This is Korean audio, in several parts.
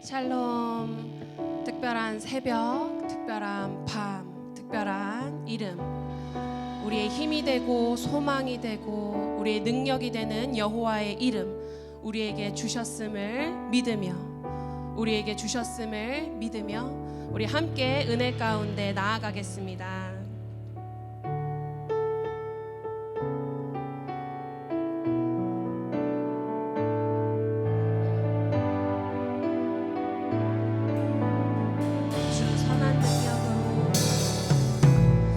샬롬. 특별한 새벽, 특별한 밤, 특별한 이름, 우리의 힘이 되고 소망이 되고 우리의 능력이 되는 여호와의 이름 우리에게 주셨음을 믿으며 우리 함께 은혜 가운데 나아가겠습니다.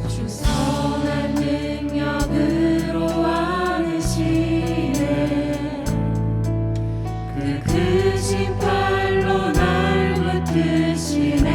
주 선한 능력으로 안으시네. 그 크신 팔로 날 붙드시네.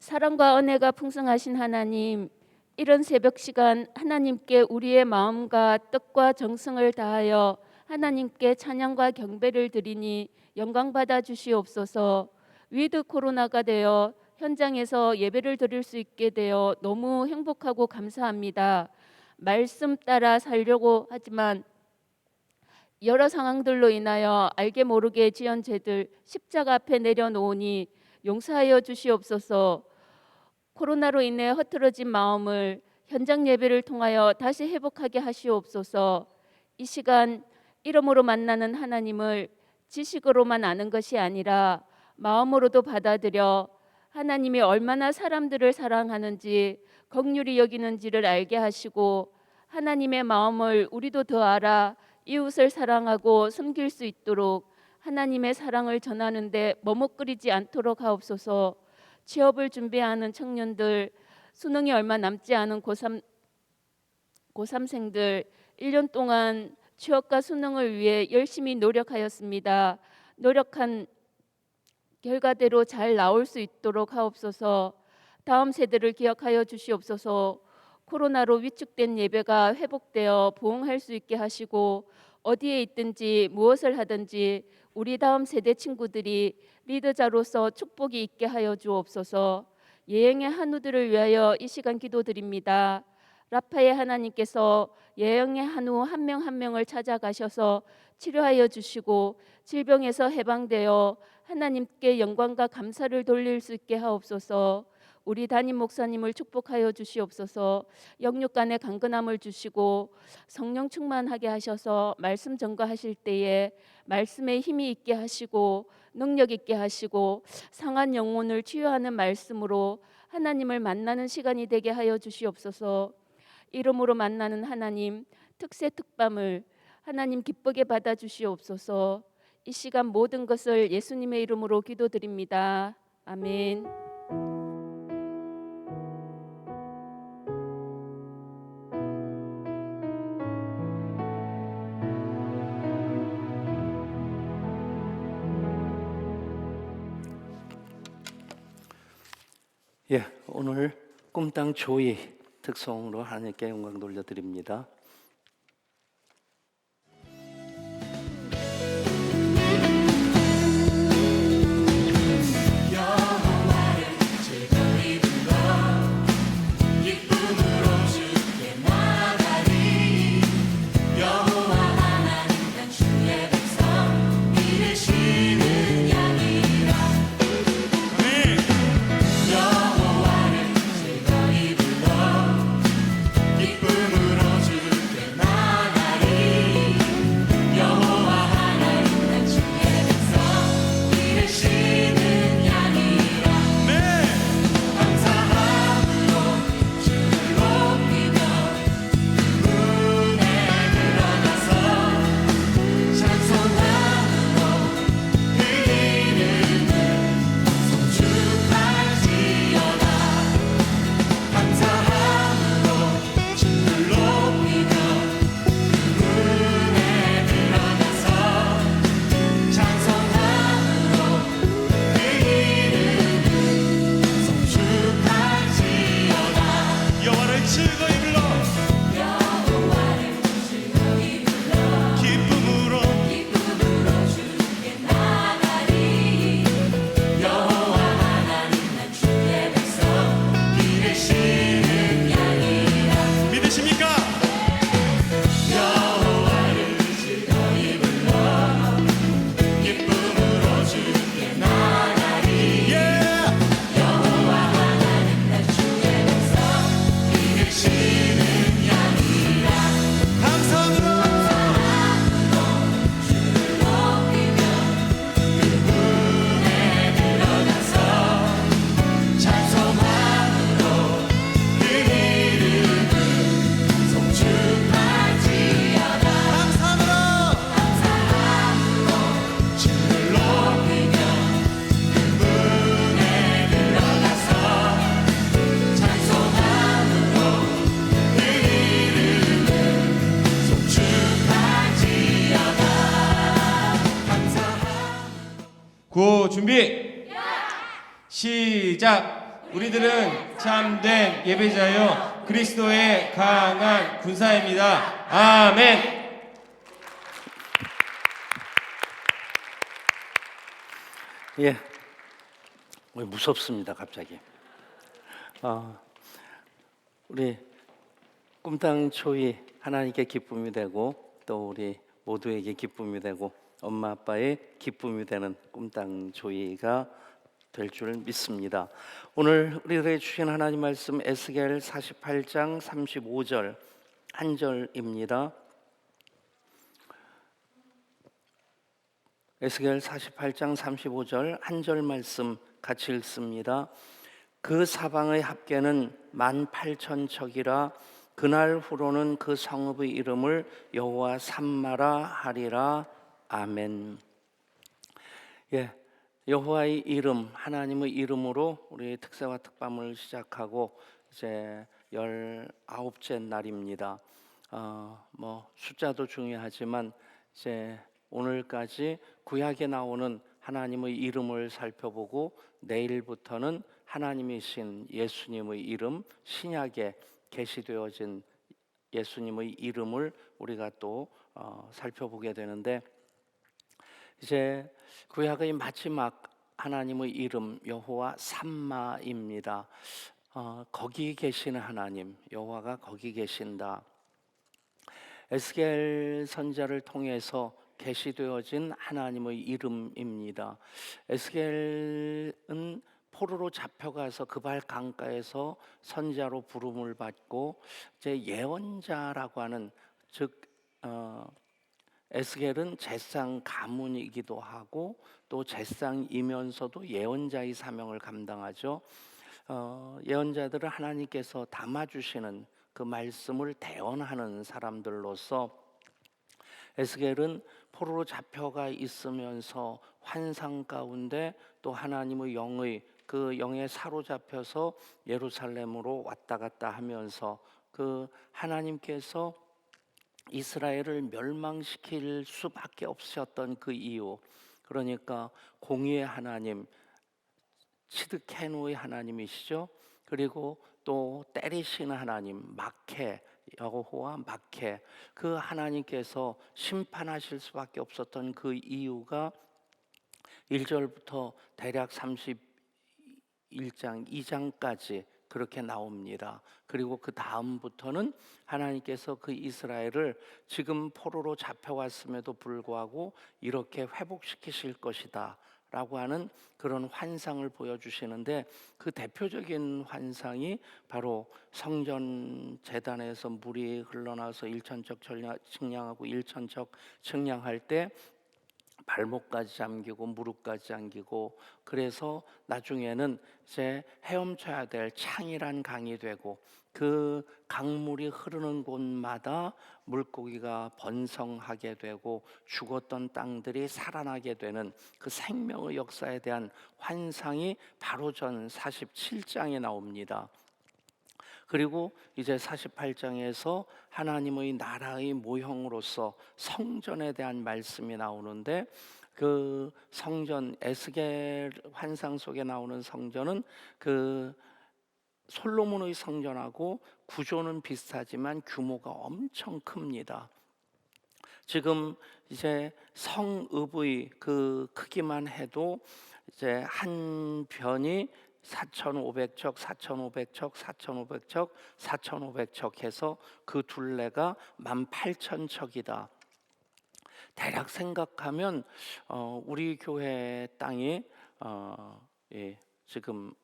사랑과 은혜가 풍성하신 하나님, 이런 새벽 시간 하나님께 우리의 마음과 뜻과 정성을 다하여 하나님께 찬양과 경배를 드리니 영광 받아 주시옵소서. 위드 코로나가 되어 현장에서 예배를 드릴 수 있게 되어 너무 행복하고 감사합니다. 말씀 따라 살려고 하지만 여러 상황들로 인하여 알게 모르게 지은 죄들 십자가 앞에 내려놓으니 용서하여 주시옵소서. 코로나로 인해 흐트러진 마음을 현장 예배를 통하여 다시 회복하게 하시옵소서. 이 시간 이름으로 만나는 하나님을 지식으로만 아는 것이 아니라 마음으로도 받아들여 하나님이 얼마나 사람들을 사랑하는지 긍휼히 여기는지를 알게 하시고 하나님의 마음을 우리도 더 알아 이웃을 사랑하고 섬길 수 있도록 하나님의 사랑을 전하는데 머뭇거리지 않도록 하옵소서. 취업을 준비하는 청년들, 수능이 얼마 남지 않은 고3생들 1년 동안 취업과 수능을 위해 열심히 노력하였습니다. 노력한 결과대로 잘 나올 수 있도록 하옵소서. 다음 세대를 기억하여 주시옵소서. 코로나로 위축된 예배가 회복되어 부흥할 수 있게 하시고 어디에 있든지 무엇을 하든지 우리 다음 세대 친구들이 리더자로서 축복이 있게 하여 주옵소서. 예행의 한우들을 위하여 이 시간 기도드립니다. 라파의 하나님께서 예행의 한우 한 명 한 명을 찾아가셔서 치료하여 주시고 질병에서 해방되어 하나님께 영광과 감사를 돌릴 수 있게 하옵소서. 우리 담임 목사님을 축복하여 주시옵소서. 영육간의 강건함을 주시고 성령 충만하게 하셔서 말씀 전거하실 때에 말씀에 힘이 있게 하시고 능력 있게 하시고 상한 영혼을 치유하는 말씀으로 하나님을 만나는 시간이 되게 하여 주시옵소서. 이름으로 만나는 하나님, 특세 특밤을 하나님 기쁘게 받아 주시옵소서. 이 시간 모든 것을 예수님의 이름으로 기도드립니다. 아멘. 오늘 꿈땅 조이 특송으로 하나님께 영광 돌려드립니다. 구호 준비 시작. 우리들은 참된 예배자요 그리스도의 강한 군사입니다. 아멘. 예, 무섭습니다 갑자기. 우리 꿈땅 초이 하나님께 기쁨이 되고 또 우리 모두에게 기쁨이 되고 엄마 아빠의 기쁨이 되는 꿈땅 조이가 될 줄 믿습니다. 오늘 우리들에게 주신 하나님 말씀 에스겔 48장 35절 한 절입니다. 에스겔 48장 35절 한 절 말씀 같이 읽습니다. 그 사방의 합계는 18,000척이라 그날 후로는 그 성읍의 이름을 여호와 삼마라 하리라. 아멘. 예, 여호와의 이름, 하나님의 이름으로 우리 특세와 특밤을 시작하고 이제 19째 날입니다. 뭐 숫자도 중요하지만 이제 오늘까지 구약에 나오는 하나님의 이름을 살펴보고 내일부터는 하나님이신 예수님의 이름, 신약에 계시되어진 예수님의 이름을 우리가 또 살펴보게 되는데, 이제 구약의 마지막 하나님의 이름 여호와 삼마입니다. 거기 계시는 하나님, 여호와가 거기 계신다. 에스겔 선지자를 통해서 계시되어진 하나님의 이름입니다. 에스겔은 포로로 잡혀가서 그발 강가에서 선지자로 부름을 받고 이제 예언자라고 하는, 즉 에스겔은 제상 가문이기도 하고 또 제상이면서도 예언자의 사명을 감당하죠. 예언자들은 하나님께서 담아주시는 그 말씀을 대언하는 사람들로서 에스겔은 포로로 잡혀가 있으면서 환상 가운데 또 하나님의 영의 그 영에 사로잡혀서 예루살렘으로 왔다 갔다 하면서 그 하나님께서 이스라엘을 멸망시킬 수밖에 없으셨던 그 이유, 그러니까 공의의 하나님, 치드케노의 하나님이시죠. 그리고 또 때리시는 하나님, 마케, 여호와 마케, 그 하나님께서 심판하실 수밖에 없었던 그 이유가 1절부터 대략 31장 2장까지 그렇게 나옵니다. 그리고 그 다음부터는 하나님께서 그 이스라엘을 지금 포로로 잡혀왔음에도 불구하고 이렇게 회복시키실 것이다 라고 하는 그런 환상을 보여주시는데, 그 대표적인 환상이 바로 성전 제단에서 물이 흘러나와서 1천척 측량하고 1천척 측량할 때 발목까지 잠기고 무릎까지 잠기고, 그래서 나중에는 이제 헤엄쳐야 될 창이란 강이 되고 그 강물이 흐르는 곳마다 물고기가 번성하게 되고 죽었던 땅들이 살아나게 되는 그 생명의 역사에 대한 환상이 바로 전 47장에 나옵니다. 그리고 이제 48장에서 하나님의 나라의 모형으로서 성전에 대한 말씀이 나오는데, 그 성전, 에스겔 환상 속에 나오는 성전은 그 솔로몬의 성전하고 구조는 비슷하지만 규모가 엄청 큽니다. 지금 이제 성읍의 그 크기만 해도 이제 한 변이 4,500척, 4,500척, 4,500척, 4,500척 해서 그 둘레가 18,000척이다. 대략 생각하면 우리 교회 땅이 지금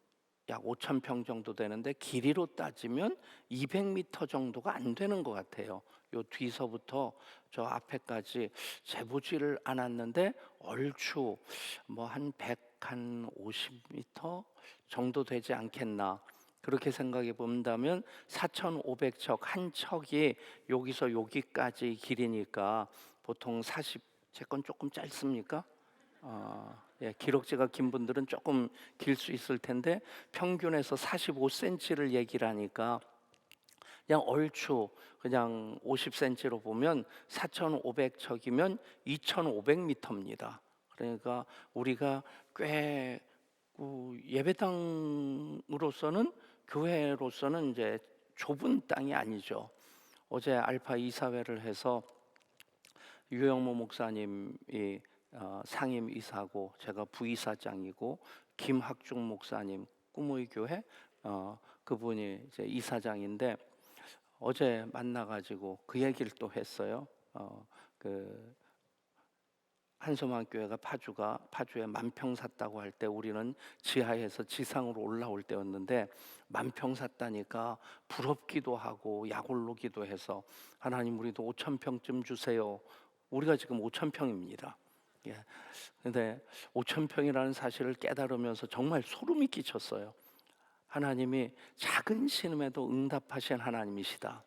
약 5,000평 정도 되는데 길이로 따지면 200m 정도가 안 되는 것 같아요. 요 뒤서부터 저 앞에까지 재보지를 않았는데 얼추 뭐 한 150m 정도 되지 않겠나, 그렇게 생각해 본다면 4,500척 한 척이 여기서 여기까지 길이니까 보통 40, 제 건 조금 짧습니까? 예, 기록지가 긴 분들은 조금 길 수 있을 텐데 평균에서 45cm를 얘기를 하니까 그냥 얼추 그냥 50cm로 보면 4,500척이면 2,500m입니다. 그러니까 우리가 꽤 예배당으로서는 교회로서는 이제 좁은 땅이 아니죠. 어제 알파 이사회를 해서 유영모 목사님이 상임 이사고 제가 부이사장이고 김학중 목사님 꿈의 교회 그분이 이제 이사장인데 어제 만나가지고 그 얘기를 또 했어요. 그 한소만 교회가 파주에 만평 샀다고 할 때 우리는 지하에서 지상으로 올라올 때였는데 만평 샀다니까 부럽기도 하고 약올르기도 해서 하나님 우리도 5,000평쯤 주세요. 우리가 지금 5,000평입니다. 예. 근데 5,000평이라는 사실을 깨달으면서 정말 소름이 끼쳤어요. 하나님이 작은 신음에도 응답하신 하나님이시다.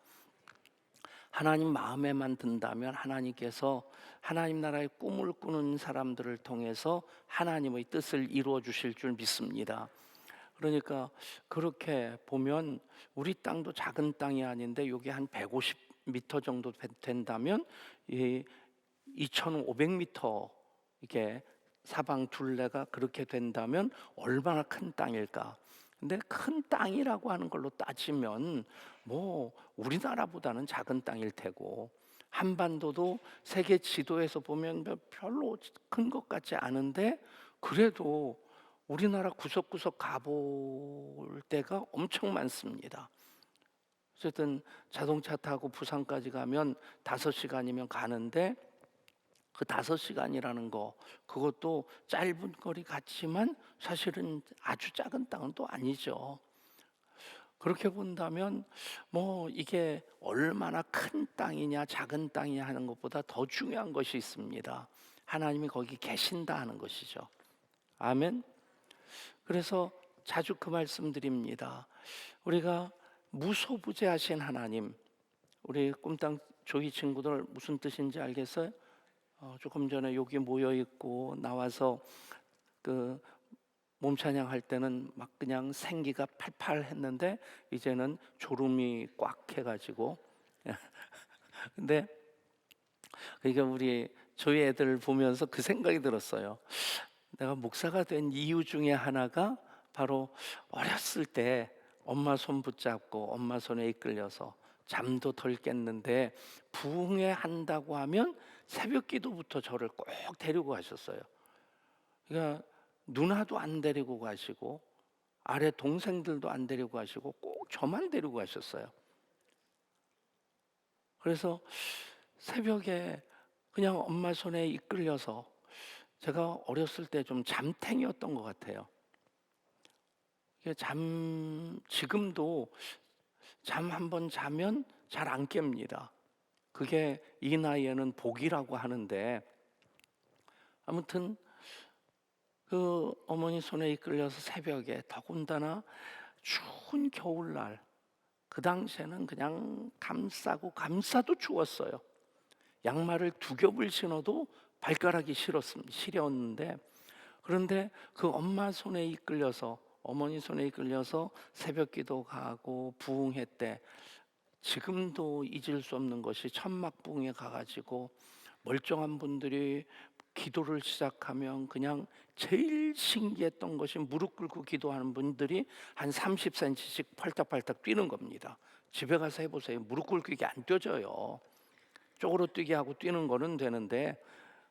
하나님 마음에만 든다면 하나님께서 하나님 나라의 꿈을 꾸는 사람들을 통해서 하나님의 뜻을 이루어 주실 줄 믿습니다. 그러니까 그렇게 보면 우리 땅도 작은 땅이 아닌데 여기 한 150m 정도 된다면 이 2,500m 이게 사방 둘레가 그렇게 된다면 얼마나 큰 땅일까? 근데 큰 땅이라고 하는 걸로 따지면 뭐 우리나라보다는 작은 땅일 테고 한반도도 세계 지도에서 보면 별로 큰 것 같지 않은데 그래도 우리나라 구석구석 가볼 데가 엄청 많습니다. 어쨌든 자동차 타고 부산까지 가면 5시간이면 가는데 그 5시간이라는 거 그것도 짧은 거리 같지만 사실은 아주 작은 땅은 또 아니죠. 그렇게 본다면 뭐 이게 얼마나 큰 땅이냐 작은 땅이냐 하는 것보다 더 중요한 것이 있습니다. 하나님이 거기 계신다 하는 것이죠. 아멘. 그래서 자주 그 말씀 드립니다. 우리가 무소부재하신 하나님, 우리 꿈땅 조이 친구들 무슨 뜻인지 알겠어요? 조금 전에 여기 모여 있고 나와서 그 몸찬양 할 때는 막 그냥 생기가 팔팔 했는데 이제는 졸음이 꽉 해가지고 근데 그러니까 우리 저희 애들 보면서 그 생각이 들었어요. 내가 목사가 된 이유 중에 하나가 바로 어렸을 때 엄마 손 붙잡고 엄마 손에 이끌려서 잠도 덜 깼는데 부흥회 한다고 하면 새벽 기도부터 저를 꼭 데리고 가셨어요. 그러니까 누나도 안 데리고 가시고 아래 동생들도 안 데리고 가시고 꼭 저만 데리고 가셨어요. 그래서 새벽에 그냥 엄마 손에 이끌려서 제가 어렸을 때 좀 잠탱이였던 것 같아요. 지금도 잠 한번 자면 잘 안 깹니다. 그게 이 나이에는 복이라고 하는데 아무튼 그 어머니 손에 이끌려서 새벽에 더군다나 추운 겨울날 그 당시에는 그냥 감싸도 추웠어요. 양말을 2겹을 신어도 발가락이 시렸는데 그런데 그 엄마 손에 이끌려서 어머니 손에 이끌려서 새벽 기도 가고 부흥회 때 지금도 잊을 수 없는 것이 천막부흥회 가가지고 멀쩡한 분들이 기도를 시작하면 그냥 제일 신기했던 것이 무릎 꿇고 기도하는 분들이 한 30cm씩 팔딱팔딱 뛰는 겁니다. 집에 가서 해보세요. 무릎 꿇고 이게 안 뛰어져요. 쪼그러 뛰게 하고 뛰는 거는 되는데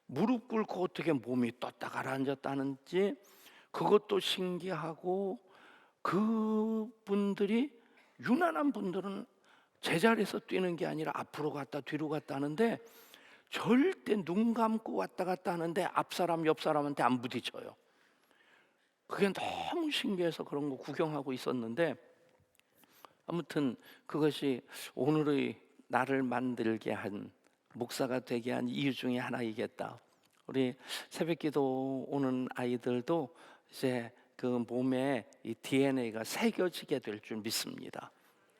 무릎 꿇고 어떻게 몸이 떴다 가라앉았다 하는지 그것도 신기하고 그분들이 유난한 분들은 제자리에서 뛰는 게 아니라 앞으로 갔다 뒤로 갔다 하는데 절대 눈 감고 왔다 갔다 하는데 앞사람 옆사람한테 안 부딪혀요. 그게 너무 신기해서 그런 거 구경하고 있었는데 아무튼 그것이 오늘의 나를 만들게 한 목사가 되게 한 이유 중에 하나이겠다. 우리 새벽기도 오는 아이들도 이제 그 몸에 이 DNA가 새겨지게 될 줄 믿습니다.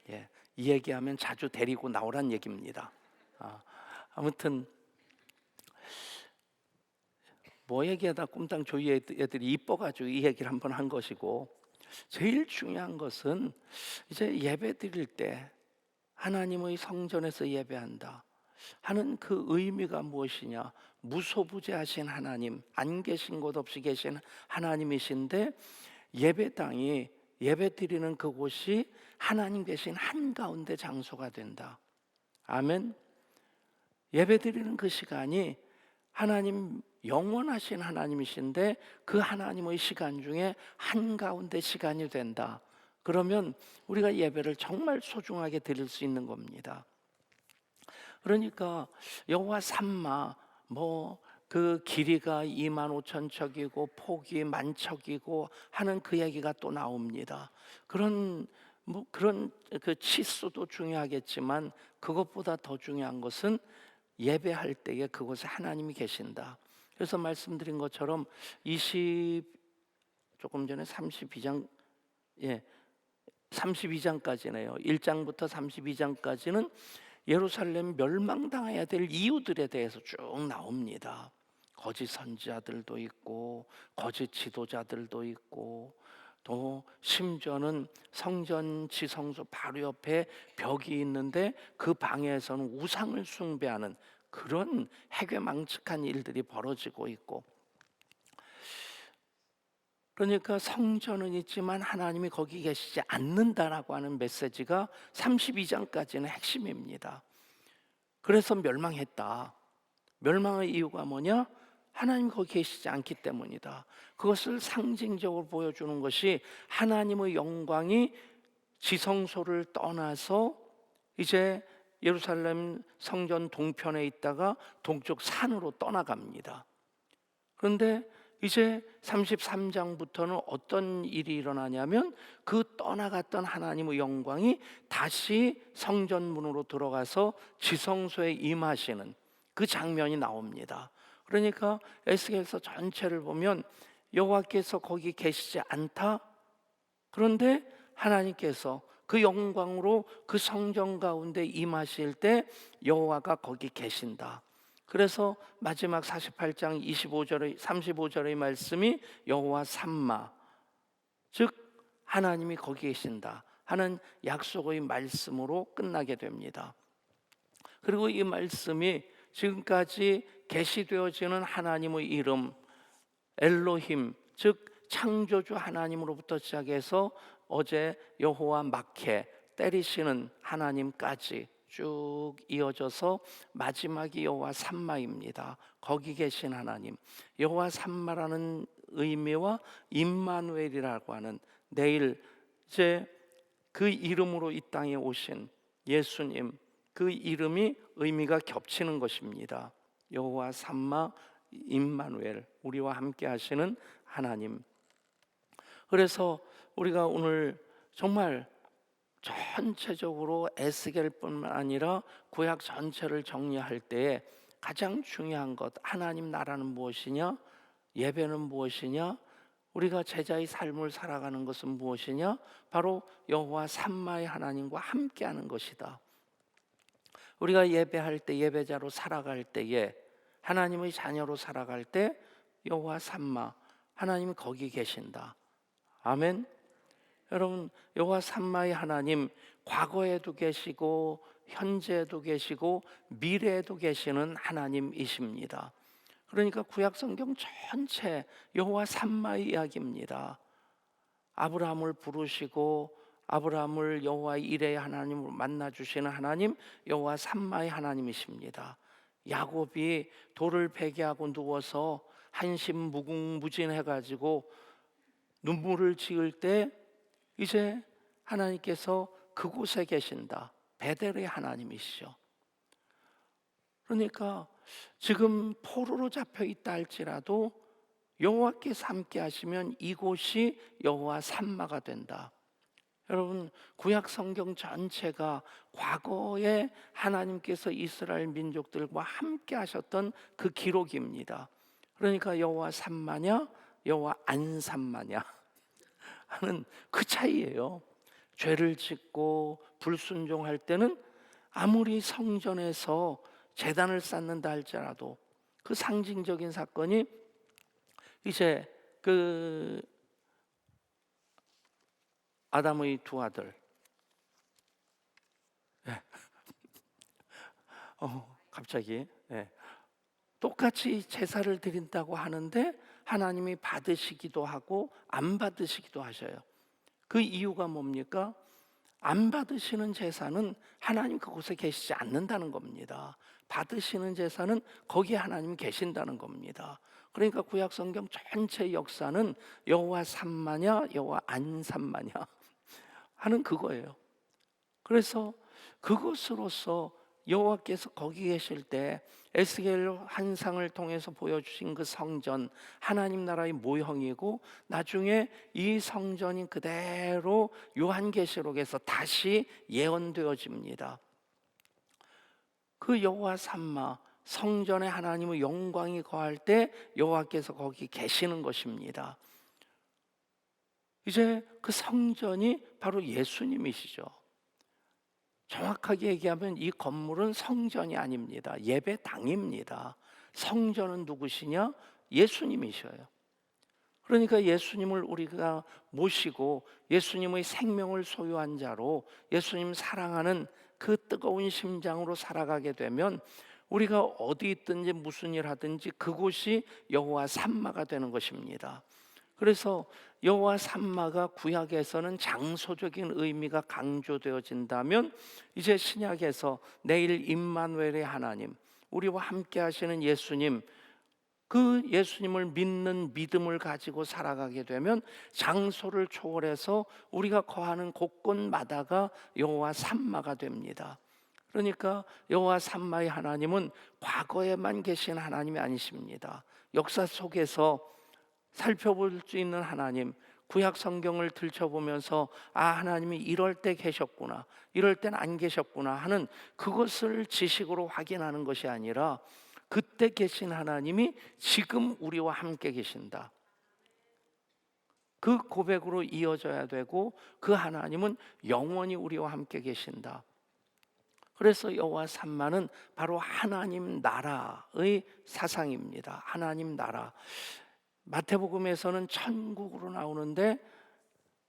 예, 이 얘기하면 자주 데리고 나오란 얘기입니다. 아무튼 뭐 얘기하다 꿈땅 조이 애들이 이뻐가지고 이 얘기를 한번 한 것이고 제일 중요한 것은 이제 예배 드릴 때 하나님의 성전에서 예배한다 하는 그 의미가 무엇이냐? 무소부재하신 하나님, 안 계신 곳 없이 계신 하나님이신데 예배당이 예배 드리는 그곳이 하나님 계신 한가운데 장소가 된다. 아멘. 예배 드리는 그 시간이 하나님 영원하신 하나님이신데 그 하나님의 시간 중에 한가운데 시간이 된다. 그러면 우리가 예배를 정말 소중하게 드릴 수 있는 겁니다. 그러니까 여호와 삼마 그 길이가 25,000척이고 폭이 10,000척이고 하는 그 얘기가 또 나옵니다. 그런 그 치수도 중요하겠지만 그것보다 더 중요한 것은 예배할 때에 그곳에 하나님이 계신다. 그래서 말씀드린 것처럼 조금 전에 32장 32장까지네요. 1장부터 32장까지는 예루살렘 멸망당해야 될 이유들에 대해서 쭉 나옵니다. 거짓 선지자들도 있고 거짓 지도자들도 있고 또 심지어는 성전 지성소 바로 옆에 벽이 있는데 그 방에서는 우상을 숭배하는 그런 해괴망측한 일들이 벌어지고 있고, 그러니까 성전은 있지만 하나님이 거기 계시지 않는다라고 하는 메시지가 32장까지는 핵심입니다. 그래서 멸망했다. 멸망의 이유가 뭐냐? 하나님이 거기 계시지 않기 때문이다. 그것을 상징적으로 보여주는 것이 하나님의 영광이 지성소를 떠나서 이제 예루살렘 성전 동편에 있다가 동쪽 산으로 떠나갑니다. 그런데 이제 33장부터는 어떤 일이 일어나냐면 그 떠나갔던 하나님의 영광이 다시 성전 문으로 들어가서 지성소에 임하시는 그 장면이 나옵니다. 그러니까 에스겔서 전체를 보면 여호와께서 거기 계시지 않다. 그런데 하나님께서 그 영광으로 그 성전 가운데 임하실 때 여호와가 거기 계신다. 그래서 마지막 48장 35절의 말씀이 여호와 삼마, 즉 하나님이 거기 계신다 하는 약속의 말씀으로 끝나게 됩니다. 그리고 이 말씀이 지금까지 계시되어지는 하나님의 이름 엘로힘, 즉 창조주 하나님으로부터 시작해서 어제 여호와 마케 때리시는 하나님까지 쭉 이어져서 마지막이 여호와 삼마입니다. 거기 계신 하나님, 여호와 삼마라는 의미와 임마누엘이라고 하는 내일 이제 그 이름으로 이 땅에 오신 예수님, 그 이름이 의미가 겹치는 것입니다. 여호와 삼마 임마누엘, 우리와 함께 하시는 하나님. 그래서 우리가 오늘 정말 전체적으로 에스겔뿐만 아니라 구약 전체를 정리할 때에 가장 중요한 것, 하나님 나라는 무엇이냐? 예배는 무엇이냐? 우리가 제자의 삶을 살아가는 것은 무엇이냐? 바로 여호와 삼마의 하나님과 함께하는 것이다. 우리가 예배할 때, 예배자로 살아갈 때에, 하나님의 자녀로 살아갈 때 여호와 삼마, 하나님이 거기 계신다. 아멘. 여러분, 여호와 삼마의 하나님, 과거에도 계시고 현재에도 계시고 미래에도 계시는 하나님이십니다. 그러니까 구약 성경 전체 여호와 삼마의 이야기입니다. 아브라함을 부르시고 아브라함을 여호와 이레의 하나님으로 만나 주시는 하나님, 여호와 삼마의 하나님이십니다. 야곱이 돌을 베게 하고 누워서 한심 무궁무진해 가지고 눈물을 지을 때 이제 하나님께서 그곳에 계신다. 베델의 하나님이시죠. 그러니까 지금 포로로 잡혀 있다 할지라도 여호와께서 함께 하시면 이곳이 여호와 삼마가 된다. 여러분, 구약 성경 전체가 과거에 하나님께서 이스라엘 민족들과 함께 하셨던 그 기록입니다. 그러니까 여호와 삼마냐 여호와 안 삼마냐 하는 그 차이예요. 죄를 짓고 불순종할 때는 아무리 성전에서 제단을 쌓는다 할지라도 그 상징적인 사건이 이제 그 아담의 두 아들, 갑자기 똑같이 제사를 드린다고 하는데 하나님이 받으시기도 하고 안 받으시기도 하셔요. 그 이유가 뭡니까? 안 받으시는 제사는 하나님 그곳에 계시지 않는다는 겁니다. 받으시는 제사는 거기에 하나님이 계신다는 겁니다. 그러니까 구약 성경 전체 역사는 여호와 삼마냐 여호와 안 삼마냐 하는 그거예요. 그래서 그것으로서 여호와께서 거기 계실 때 에스겔 환상을 통해서 보여주신 그 성전, 하나님 나라의 모형이고, 나중에 이 성전이 그대로 요한계시록에서 다시 예언되어집니다. 그 여호와 삼마, 성전에 하나님의 영광이 거할 때 여호와께서 거기 계시는 것입니다. 이제 그 성전이 바로 예수님이시죠. 정확하게 얘기하면 이 건물은 성전이 아닙니다. 예배당입니다. 성전은 누구시냐? 예수님이셔요. 그러니까 예수님을 우리가 모시고 예수님의 생명을 소유한 자로 예수님 사랑하는 그 뜨거운 심장으로 살아가게 되면 우리가 어디 있든지 무슨 일 하든지 그곳이 여호와 삼마가 되는 것입니다. 그래서 여호와 삼마가 구약에서는 장소적인 의미가 강조되어진다면, 이제 신약에서 내일 임마누엘의 하나님, 우리와 함께 하시는 예수님, 그 예수님을 믿는 믿음을 가지고 살아가게 되면 장소를 초월해서 우리가 거하는 곳곳마다가 여호와 삼마가 됩니다. 그러니까 여호와 삼마의 하나님은 과거에만 계신 하나님이 아니십니다. 역사 속에서 살펴볼 수 있는 하나님, 구약 성경을 들춰보면서 하나님이 이럴 때 계셨구나, 이럴 땐 안 계셨구나 하는 그것을 지식으로 확인하는 것이 아니라 그때 계신 하나님이 지금 우리와 함께 계신다, 그 고백으로 이어져야 되고, 그 하나님은 영원히 우리와 함께 계신다. 그래서 여호와 삼마는 바로 하나님 나라의 사상입니다. 하나님 나라. 마태복음에서는 천국으로 나오는데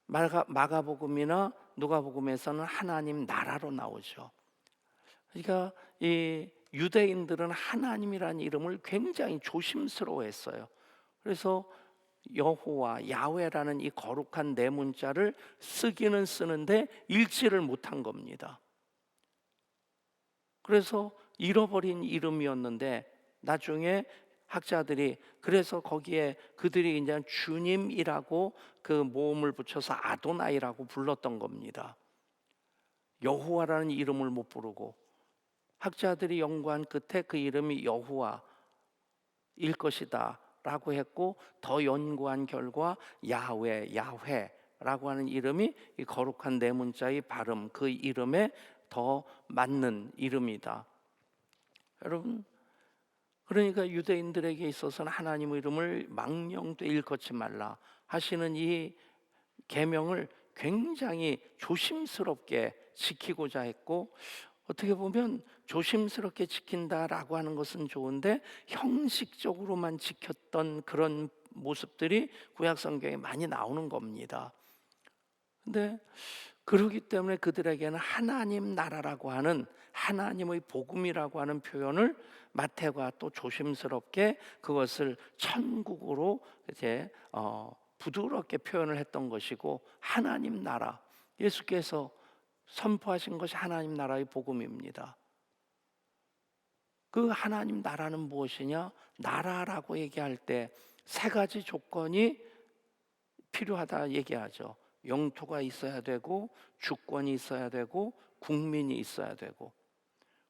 마가복음이나 누가복음에서는 하나님 나라로 나오죠. 그러니까 이 유대인들은 하나님이라는 이름을 굉장히 조심스러워했어요. 그래서 여호와, 야훼라는 이 거룩한 네 문자를 쓰기는 쓰는데 읽지를 못한 겁니다. 그래서 잃어버린 이름이었는데 나중에 학자들이 그래서 거기에 그들이 이제 주님이라고 그 모음을 붙여서 아도나이라고 불렀던 겁니다. 여호와라는 이름을 못 부르고 학자들이 연구한 끝에 그 이름이 여호와일 것이다 라고 했고, 더 연구한 결과 야훼라고 하는 이름이 이 거룩한 네 문자의 발음, 그 이름에 더 맞는 이름이다. 여러분, 그러니까 유대인들에게 있어서는 하나님의 이름을 망령되 일컫지 말라 하시는 이 계명을 굉장히 조심스럽게 지키고자 했고, 어떻게 보면 조심스럽게 지킨다라고 하는 것은 좋은데 형식적으로만 지켰던 그런 모습들이 구약 성경에 많이 나오는 겁니다. 근데 그렇기 때문에 그들에게는 하나님 나라라고 하는, 하나님의 복음이라고 하는 표현을 마태가 또 조심스럽게 그것을 천국으로 이제 부드럽게 표현을 했던 것이고, 하나님 나라, 예수께서 선포하신 것이 하나님 나라의 복음입니다. 그 하나님 나라는 무엇이냐? 나라라고 얘기할 때 세 가지 조건이 필요하다 얘기하죠. 영토가 있어야 되고, 주권이 있어야 되고, 국민이 있어야 되고.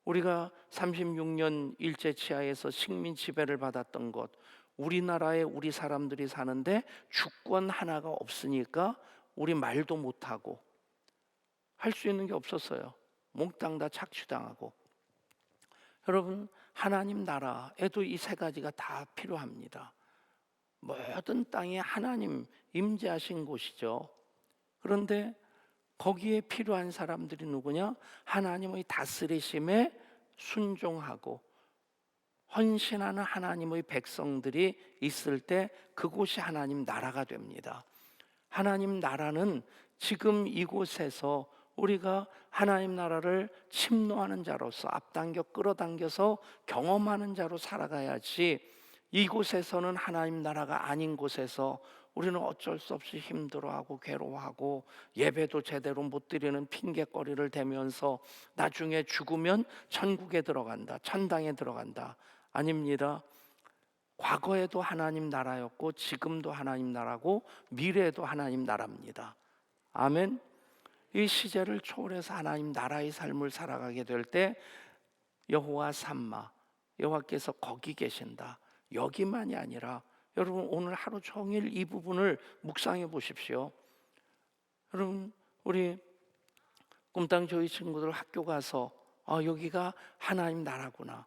우리가 36년 일제 치하에서 식민 지배를 받았던 것, 우리나라에 우리 사람들이 사는데 주권 하나가 없으니까 우리 말도 못하고 할 수 있는 게 없었어요. 몽땅 다 착취당하고. 여러분, 하나님 나라에도 이 세 가지가 다 필요합니다. 모든 땅에 하나님 임재하신 곳이죠. 그런데 거기에 필요한 사람들이 누구냐? 하나님의 다스리심에 순종하고 헌신하는 하나님의 백성들이 있을 때 그곳이 하나님 나라가 됩니다. 하나님 나라는 지금 이곳에서 우리가 하나님 나라를 침노하는 자로서 앞당겨 끌어당겨서 경험하는 자로 살아가야지, 이곳에서는 하나님 나라가 아닌 곳에서 우리는 어쩔 수 없이 힘들어하고 괴로워하고 예배도 제대로 못 드리는 핑계거리를 대면서 나중에 죽으면 천국에 들어간다, 천당에 들어간다. 아닙니다. 과거에도 하나님 나라였고 지금도 하나님 나라고 미래에도 하나님 나라입니다. 아멘. 이 시제를 초월해서 하나님 나라의 삶을 살아가게 될 때 여호와 삼마, 여호와께서 거기 계신다, 여기만이 아니라 여러분 오늘 하루 종일 이 부분을 묵상해 보십시오. 여러분 우리 꿈땅 저희 친구들 학교 가서 여기가 하나님 나라구나,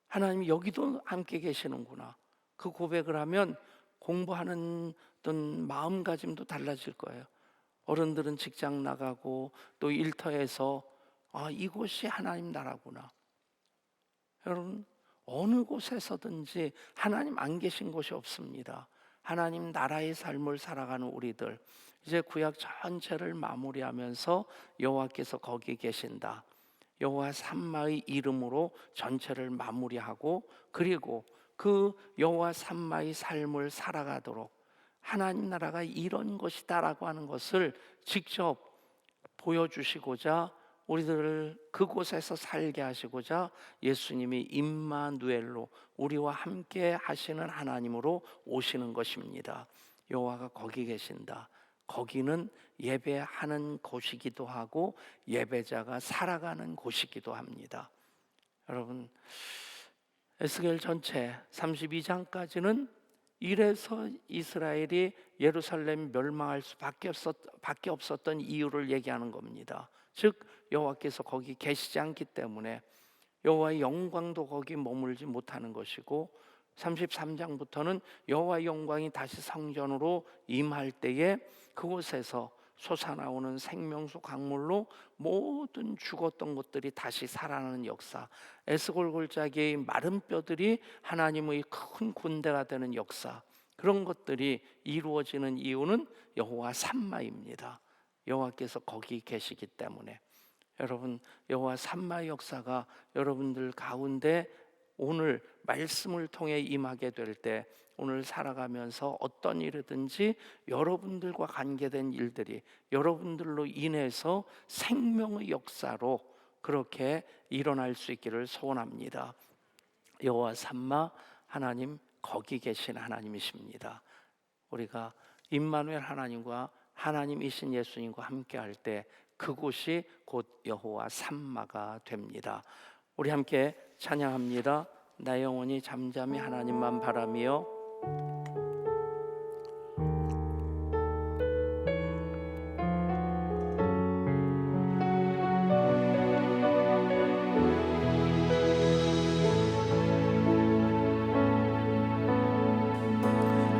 하나님 여기도 함께 계시는구나, 그 고백을 하면 공부하는 어떤 마음가짐도 달라질 거예요. 어른들은 직장 나가고 또 일터에서 이곳이 하나님 나라구나. 여러분 어느 곳에서든지 하나님 안 계신 곳이 없습니다. 하나님 나라의 삶을 살아가는 우리들, 이제 구약 전체를 마무리하면서 여호와께서 거기 계신다, 여호와 삼마의 이름으로 전체를 마무리하고, 그리고 그 여호와 삼마의 삶을 살아가도록 하나님 나라가 이런 것이다라고 하는 것을 직접 보여주시고자 우리들을 그곳에서 살게 하시고자 예수님이 임마누엘로 우리와 함께 하시는 하나님으로 오시는 것입니다. 여호와가 거기 계신다. 거기는 예배하는 곳이기도 하고 예배자가 살아가는 곳이기도 합니다. 여러분 에스겔 전체 32장까지는 이래서 이스라엘이 예루살렘 멸망할 수밖에 없었던 이유를 얘기하는 겁니다. 즉 여호와께서 거기 계시지 않기 때문에 여호와의 영광도 거기 머물지 못하는 것이고, 33장부터는 여호와의 영광이 다시 성전으로 임할 때에 그곳에서 솟아나오는 생명수 강물로 모든 죽었던 것들이 다시 살아나는 역사, 에스골골짜기의 마른 뼈들이 하나님의 큰 군대가 되는 역사, 그런 것들이 이루어지는 이유는 여호와 삼마입니다. 여호와께서 거기 계시기 때문에. 여러분 여호와 삼마의 역사가 여러분들 가운데 오늘 말씀을 통해 임하게 될 때 오늘 살아가면서 어떤 일이든지 여러분들과 관계된 일들이 여러분들로 인해서 생명의 역사로 그렇게 일어날 수 있기를 소원합니다. 여호와 삼마 하나님 거기 계신 하나님이십니다. 우리가 임마누엘 하나님과 하나님이신 예수님과 함께 할 때 그곳이 곧 여호와 삼마가 됩니다. 우리 함께 찬양합니다. 나 영혼이 잠잠히 하나님만 바라며.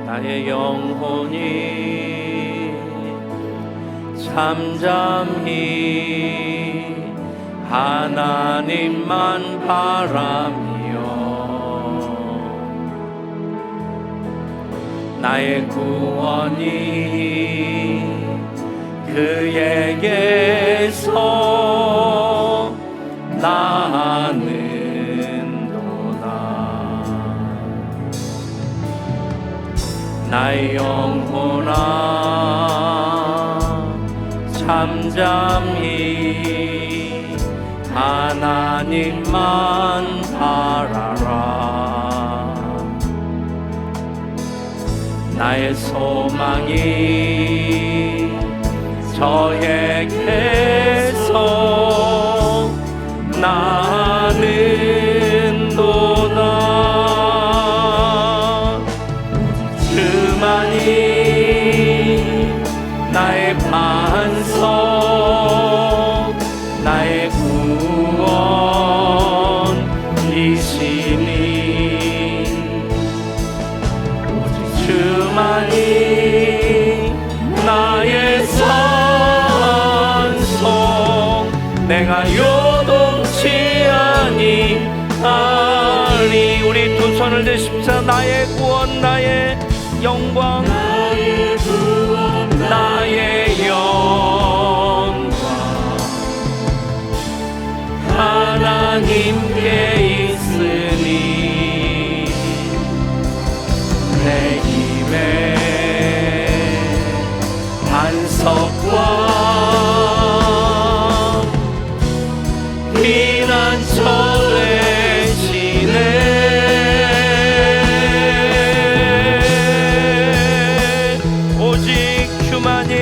나의 영혼이 잠잠히 하나님만 바라며 나의 구원이 그에게서 나는도다. 나의 영혼아 잠잠히 하나님만 바라라. 나의 소망이 저에게서 나는도다. 그만이 나의 반석, 나의 구원이시니 오직 주만이 나의 산성, 내가 요동치 아니하리. 우리 두 손을 드십시오. 나의 구원, 나의 영광, 나의 구원, 나의 영광 하나님께 있으니 피난처 되시네. 오직 주만이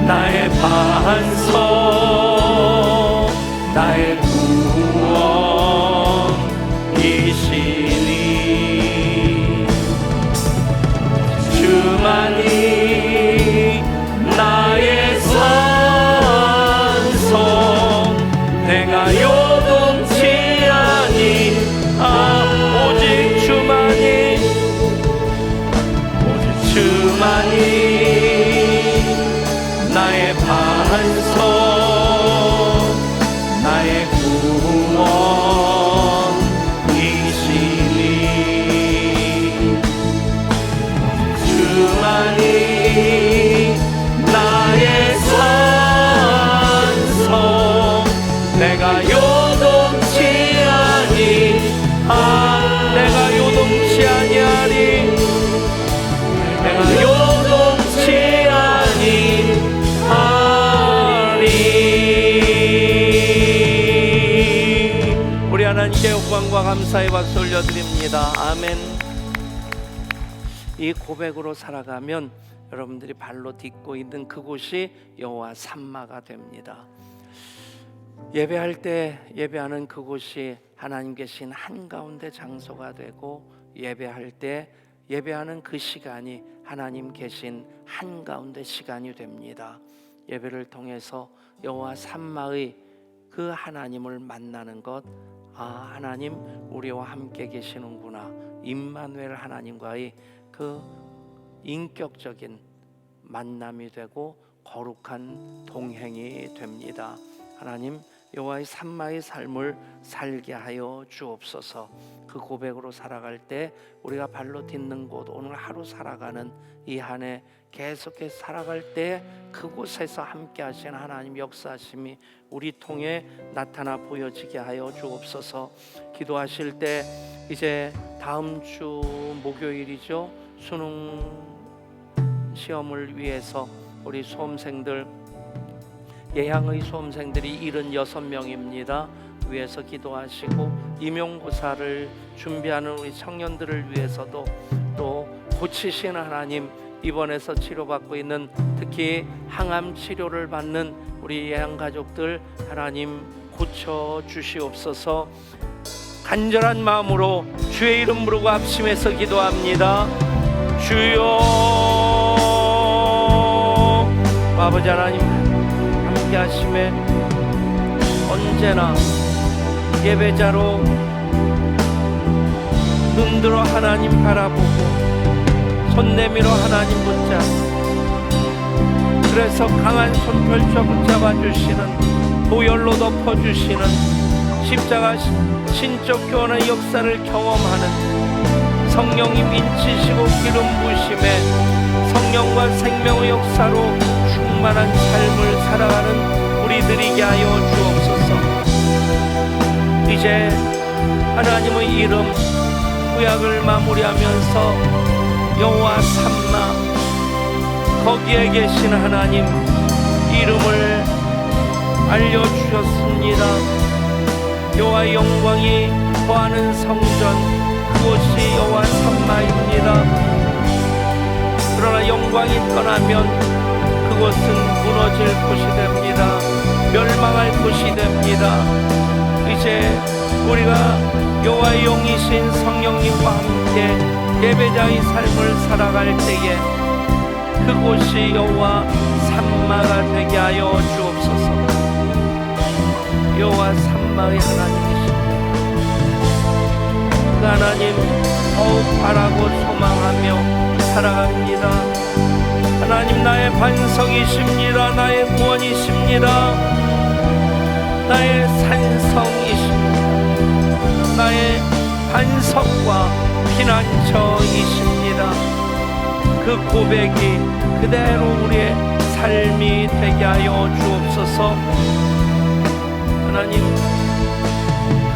나의 반석, 나의 구원이시니. 주만이 나의 산성, 내가 요동치 아니하. 오직 주만이, 오직 주만이 나의 반석, 나의 구원이시니. 주만이 나의 산성, 내가 요동치 아니하. 내가 요동치 아니하리. 내가 요동치 아니하리. 우리 하나님께 영광과 감사의 박수 올려드립니다. 아멘. 이 고백으로 살아가면 여러분들이 발로 딛고 있는 그곳이 여호와 삼마가 됩니다. 예배할 때 예배하는 그곳이 하나님 계신 한가운데 장소가 되고, 예배할 때 예배하는 그 시간이 하나님 계신 한가운데 시간이 됩니다. 예배를 통해서 여호와 삼마의 그 하나님을 만나는 것, 아, 하나님 우리와 함께 계시는구나, 임마누엘 하나님과의 그 인격적인 만남이 되고 거룩한 동행이 됩니다. 하나님, 여호와의 삼마의 삶을 살게 하여 주옵소서. 그 고백으로 살아갈 때 우리가 발로 딛는 곳, 오늘 하루 살아가는 이 한 해 계속해서 살아갈 때 그곳에서 함께 하신 하나님 역사하심이 우리 통해 나타나 보여지게 하여 주옵소서. 기도하실 때 이제 다음 주 목요일이죠. 수능 시험을 위해서 우리 수험생들, 예향의 수험생들이 76명입니다. 위해서 기도하시고, 임용고사를 준비하는 우리 청년들을 위해서도, 또 고치신 하나님, 입원해서 치료받고 있는 특히 항암 치료를 받는 우리 예향가족들 하나님 고쳐 주시옵소서. 간절한 마음으로 주의 이름 부르고 합심해서 기도합니다. 주여. 아버지 하나님 함께 하심에 언제나 예배자로 눈들어 하나님 바라보고 손 내밀어 하나님 붙잡고, 그래서 강한 손 펼쳐 붙잡아 주시는, 보혈로 덮어 주시는 십자가 신적 교환의 역사를 경험하는, 성령이 민치시고 기름 부으심에 성령과 생명의 역사로 충만한 삶을 살아가는 우리 되게 하여 주옵소서. 이제 하나님의 이름 구약을 마무리하면서 여호와 삼마, 거기에 계신 하나님 이름을 알려주셨습니다. 여호와의 영광이 거하는 성전, 그곳이 여호와 삼마입니다. 그러나 영광이 떠나면 그곳은 무너질 곳이 됩니다. 멸망할 곳이 됩니다. 이제 우리가 여호와의 영이신 성령님과 함께 예배자의 삶을 살아갈 때에 그곳이 여호와 삼마가 되게 하여 주옵소서. 여호와 삼마의 하나님이십니다. 그 하나님 더욱 바라고 소망하며 살아갑니다. 하나님 나의 반석이십니다. 나의 구원이십니다. 나의 산성이십니다. 나의 반석과 피난처이십니다. 그 고백이 그대로 우리의 삶이 되게 하여 주옵소서. 하나님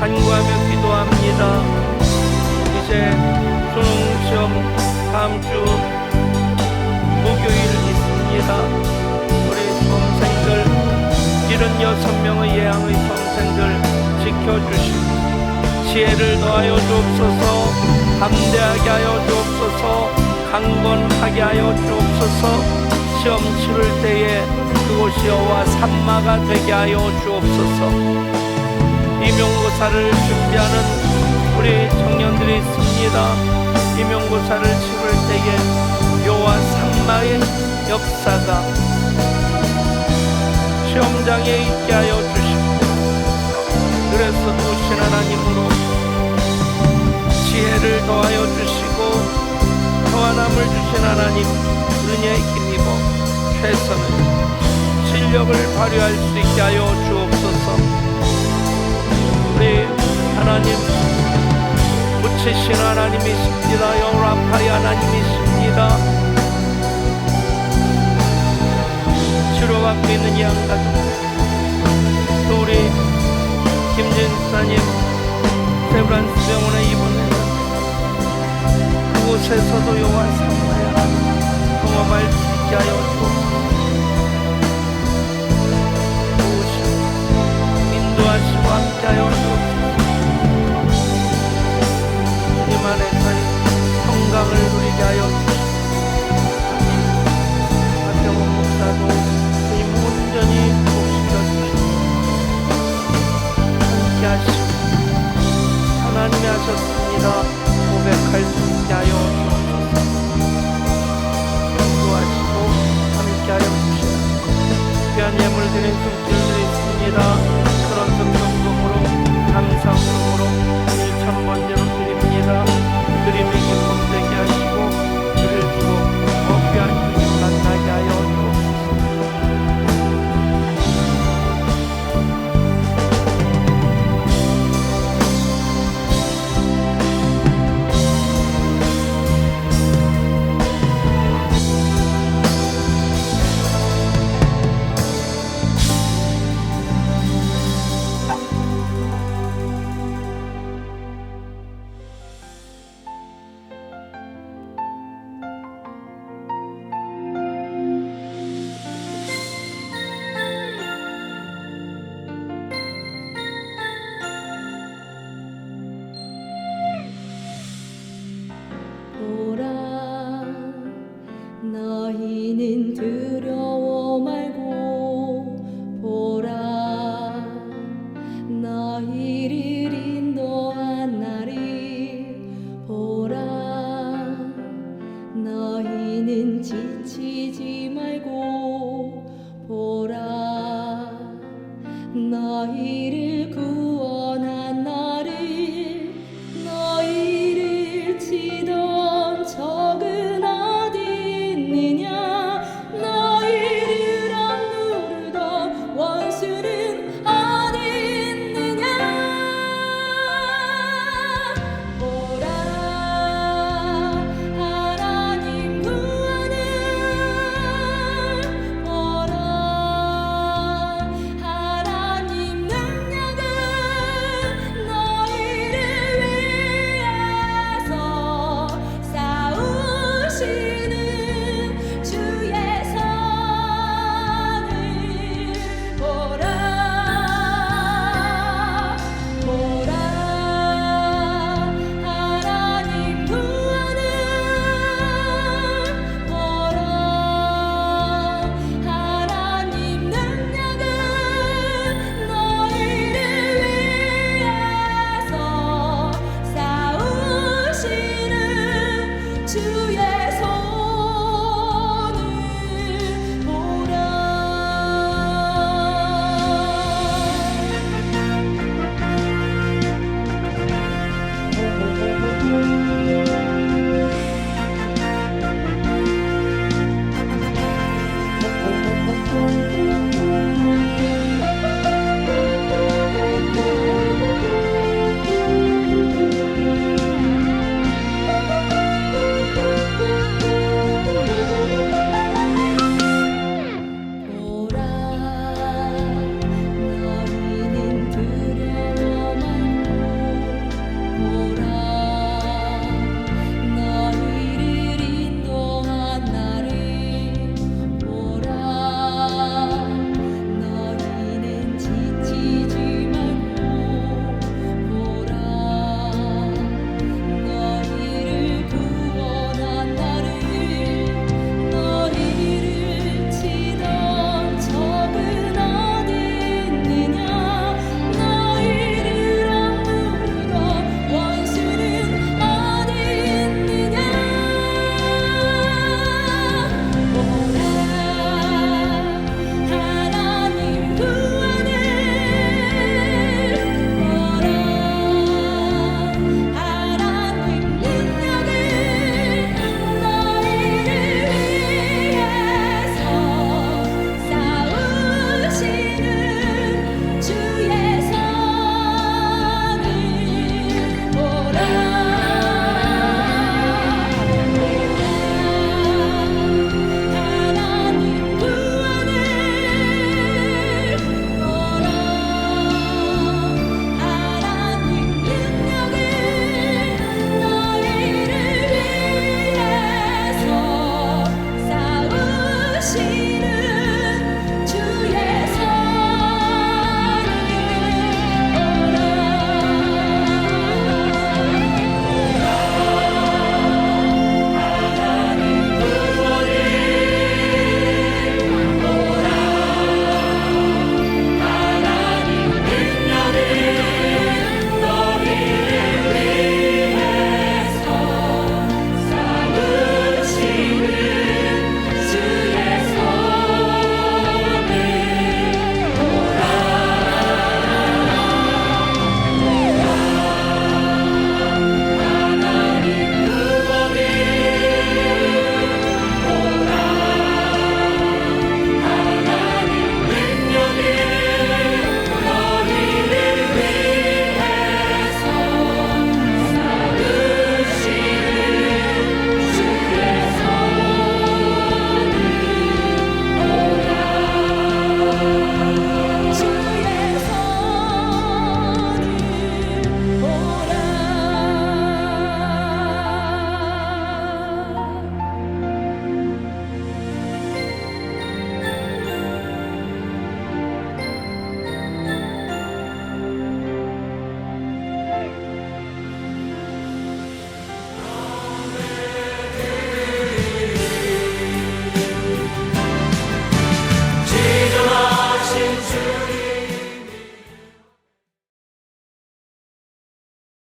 간구하며 기도합니다. 이제 수능시험 다음 주 생명의 예양의 평생들 지켜주시고 지혜를 더하여 주옵소서. 담대하게 하여 주옵소서. 강건하게 하여 주옵소서. 시험 치를 때에 그곳이 여호와 산마가 되게 하여 주옵소서. 임용고사를 준비하는 우리 청년들이 있습니다. 임용고사를 치를 때에 여호와 산마의 역사가 시험장에 있게 하여 주시고, 그래서 도신 하나님으로 지혜를 더하여 주시고 평안함을 주신 하나님 은혜에 힘입어 최선의 실력을 발휘할 수 있게 하여 주옵소서. 우리 하나님 붙이신 하나님이십니다. 여호라파의 하나님이십니다. 치료받고 있는 양가족, 또 우리 김진사님 세브란스 병원에 입원했는데 그곳에서도 여호와 산마의 하나님 경험할 수 있게 하여 주옵소서. 도우시고 인도하시고 함께하여 주옵소서. 주님 안에서의 평강을 누리게 하여 주옵소서. 박병원 목사도 주님 온전히 복시켜 주시고 함께하시고 하나님이 하셨습니다 고백할 수 있게 하여 주옵소서. 인도하시고 함께하여 주시옵소서. 귀한 예물 드린 손길들이 있습니다. 그런 성금으로 감사함으로 1,000번째로 드립니다. 드림의 기쁨 되게 하시고 그를 주고 더 귀한 주님 만나게 하여 주옵소서. 보라 너희는 두려워 말